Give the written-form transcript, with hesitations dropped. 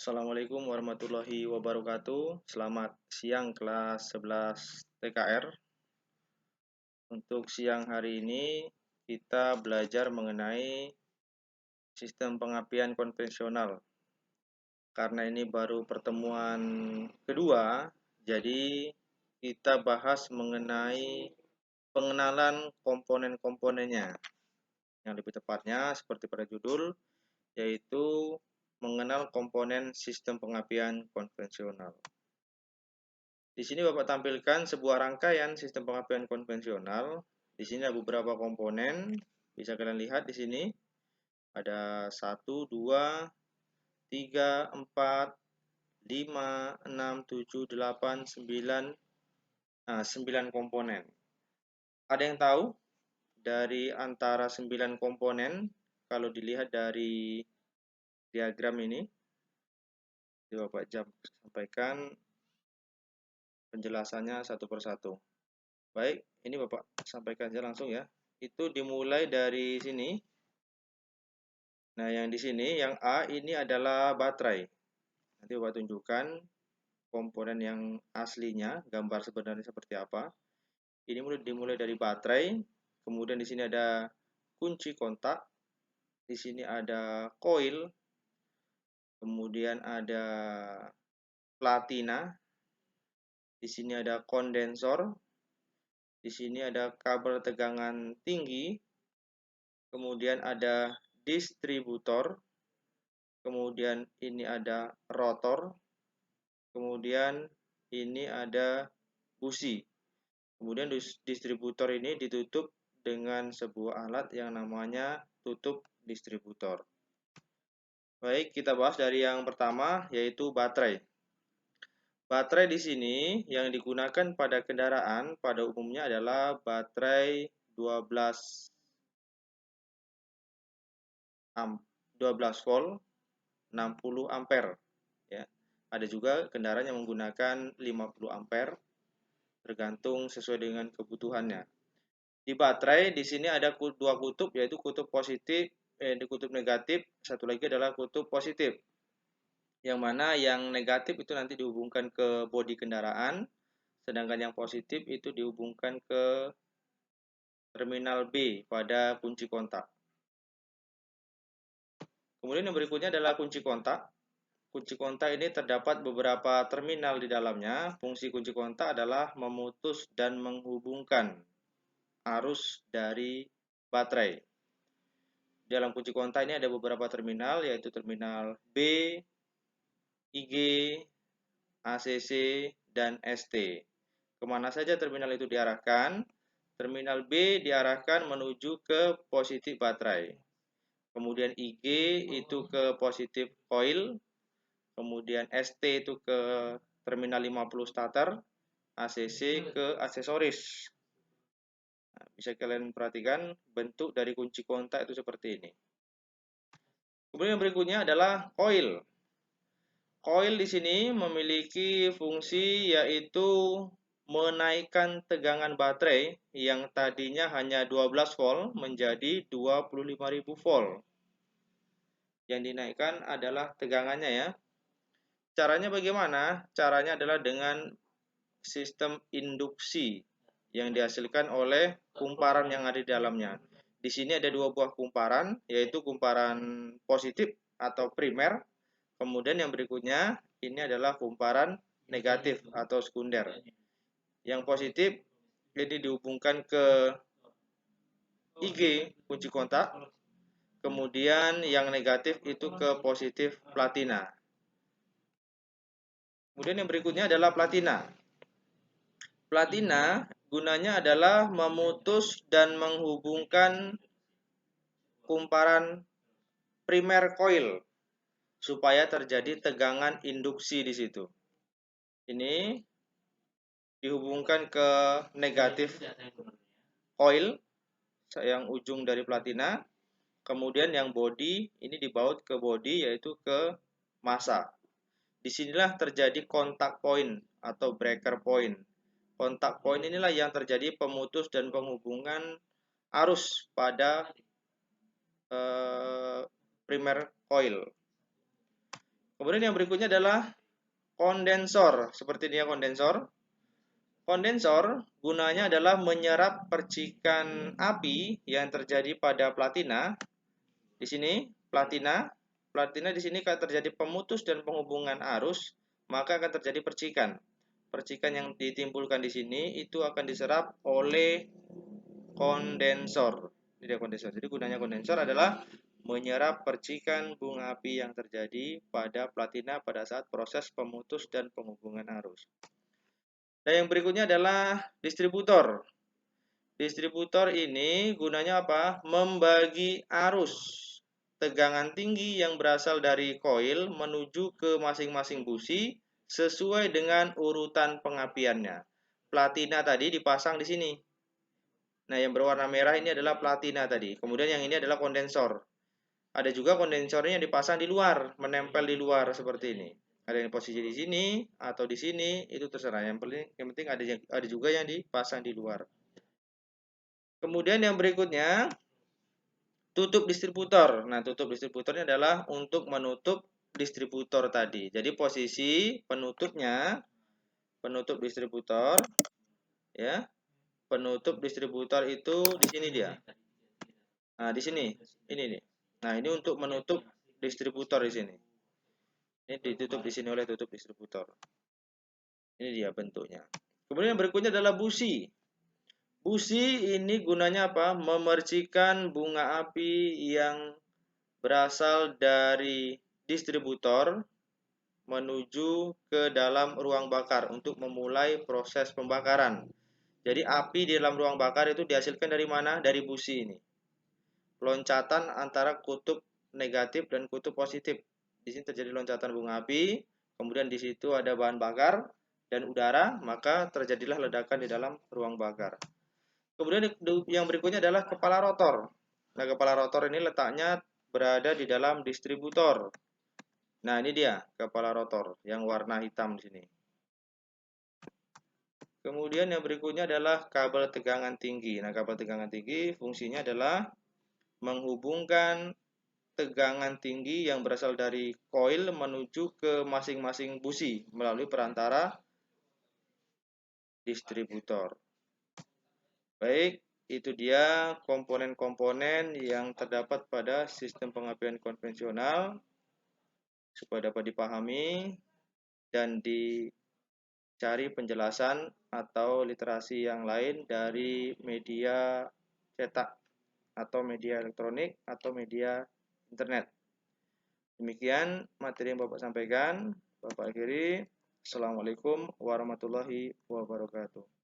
Assalamualaikum warahmatullahi wabarakatuh. Selamat siang kelas 11 TKR. Untuk siang hari ini kita belajar mengenai sistem pengapian konvensional. Karena ini baru pertemuan kedua, jadi kita bahas mengenai pengenalan komponen-komponennya. Yang lebih tepatnya seperti pada judul, yaitu mengenal komponen sistem pengapian konvensional. Di sini Bapak tampilkan sebuah rangkaian sistem pengapian konvensional. Di sini ada beberapa komponen. Bisa kalian lihat di sini. Ada 1, 2, 3, 4, 5, 6, 7, 8, 9. Nah, 9 komponen. Ada yang tahu dari antara 9 komponen kalau dilihat dari diagram ini? Bapak sampaikan penjelasannya satu persatu. Baik, ini Bapak sampaikan saja langsung ya. Itu dimulai dari sini. Nah, yang di sini, yang A ini adalah baterai. Nanti Bapak tunjukkan komponen yang aslinya, gambar sebenarnya seperti apa. Ini dimulai dari baterai. Kemudian di sini ada kunci kontak. Di sini ada koil. Kemudian ada platina. Di sini ada kondensor. Di sini ada kabel tegangan tinggi. Kemudian ada distributor. Kemudian ini ada rotor. Kemudian ini ada busi. Kemudian distributor ini ditutup dengan sebuah alat yang namanya tutup distributor. Baik, kita bahas dari yang pertama, yaitu baterai. Baterai di sini yang digunakan pada kendaraan pada umumnya adalah baterai 12 volt 60 ampere ya. Ada juga kendaraan yang menggunakan 50 ampere tergantung sesuai dengan kebutuhannya. Di baterai di sini ada dua kutub, yaitu kutub positif, kutub negatif, satu lagi adalah kutub positif. Yang mana yang negatif itu nanti dihubungkan ke bodi kendaraan, sedangkan yang positif itu dihubungkan ke terminal B pada kunci kontak. Kemudian yang berikutnya adalah kunci kontak. Kunci kontak ini terdapat beberapa terminal di dalamnya. Fungsi kunci kontak adalah memutus dan menghubungkan arus dari baterai. Dalam kunci kontak ini ada beberapa terminal, yaitu terminal B, IG, ACC, dan ST. Kemana saja terminal itu diarahkan? Terminal B diarahkan menuju ke positif baterai. Kemudian IG itu ke positif coil. Kemudian ST itu ke terminal 50 starter. ACC ke aksesoris. Nah, bisa kalian perhatikan bentuk dari kunci kontak itu seperti ini. Kemudian yang berikutnya adalah coil. Coil di sini memiliki fungsi yaitu menaikkan tegangan baterai yang tadinya hanya 12 volt menjadi 25.000 volt. Yang dinaikkan adalah tegangannya ya. Caranya bagaimana? Caranya adalah dengan sistem induksi yang dihasilkan oleh kumparan yang ada di dalamnya. Di sini ada dua buah kumparan, yaitu kumparan positif atau primer. Kemudian yang berikutnya ini adalah kumparan negatif atau sekunder. Yang positif ini dihubungkan ke IG kunci kontak. Kemudian yang negatif itu ke positif platina. Kemudian yang berikutnya adalah platina. Platina gunanya adalah memutus dan menghubungkan kumparan primer coil supaya terjadi tegangan induksi di situ. Ini dihubungkan ke negatif coil yang ujung dari platina. Kemudian yang body ini dibaut ke body yaitu ke massa. Disinilah terjadi kontak point atau breaker point. Kontak point inilah yang terjadi pemutus dan penghubungan arus pada primer coil. Kemudian yang berikutnya adalah kondensor. Seperti dia kondensor. Kondensor gunanya adalah menyerap percikan api yang terjadi pada platina. Di sini platina, di sini kalau terjadi pemutus dan penghubungan arus, maka akan terjadi percikan. Percikan yang ditimbulkan di sini itu akan diserap oleh kondensor. Ini dia kondensor. Jadi gunanya kondensor adalah menyerap percikan bunga api yang terjadi pada platina pada saat proses pemutus dan penghubungan arus. Dan yang berikutnya adalah distributor. Distributor ini gunanya apa? Membagi arus tegangan tinggi yang berasal dari koil menuju ke masing-masing busi sesuai dengan urutan pengapiannya. Platina tadi dipasang di sini. Nah, yang berwarna merah ini adalah platina tadi. Kemudian yang ini adalah kondensor. Ada juga kondensornya yang dipasang di luar, menempel di luar seperti ini. Ada yang posisi di sini atau di sini, itu terserah. Yang penting ada juga yang dipasang di luar. Kemudian yang berikutnya, tutup distributor. Nah, tutup distributornya adalah untuk menutup distributor tadi. Jadi posisi penutupnya, penutup distributor, ya, penutup distributor itu di sini dia. Nah, di sini, ini nih. Nah, ini untuk menutup distributor di sini. Ini ditutup di sini oleh tutup distributor. Ini dia bentuknya. Kemudian yang berikutnya adalah busi. Busi ini gunanya apa? Memercikan bunga api yang berasal dari distributor menuju ke dalam ruang bakar untuk memulai proses pembakaran. Jadi api di dalam ruang bakar itu dihasilkan dari mana? Dari busi ini. Loncatan antara kutub negatif dan kutub positif. Di sini terjadi loncatan bunga api, kemudian di situ ada bahan bakar dan udara, maka terjadilah ledakan di dalam ruang bakar. Kemudian yang berikutnya adalah kepala rotor. Nah, kepala rotor ini letaknya berada di dalam distributor. Nah, ini dia kepala rotor yang warna hitam di sini. Kemudian yang berikutnya adalah kabel tegangan tinggi. Nah, kabel tegangan tinggi fungsinya adalah menghubungkan tegangan tinggi yang berasal dari koil menuju ke masing-masing busi melalui perantara distributor. Baik, itu dia komponen-komponen yang terdapat pada sistem pengapian konvensional supaya dapat dipahami dan dicari penjelasan atau literasi yang lain dari media cetak atau media elektronik atau media internet. Demikian materi yang Bapak sampaikan. Bapak akhiri. Assalamualaikum warahmatullahi wabarakatuh.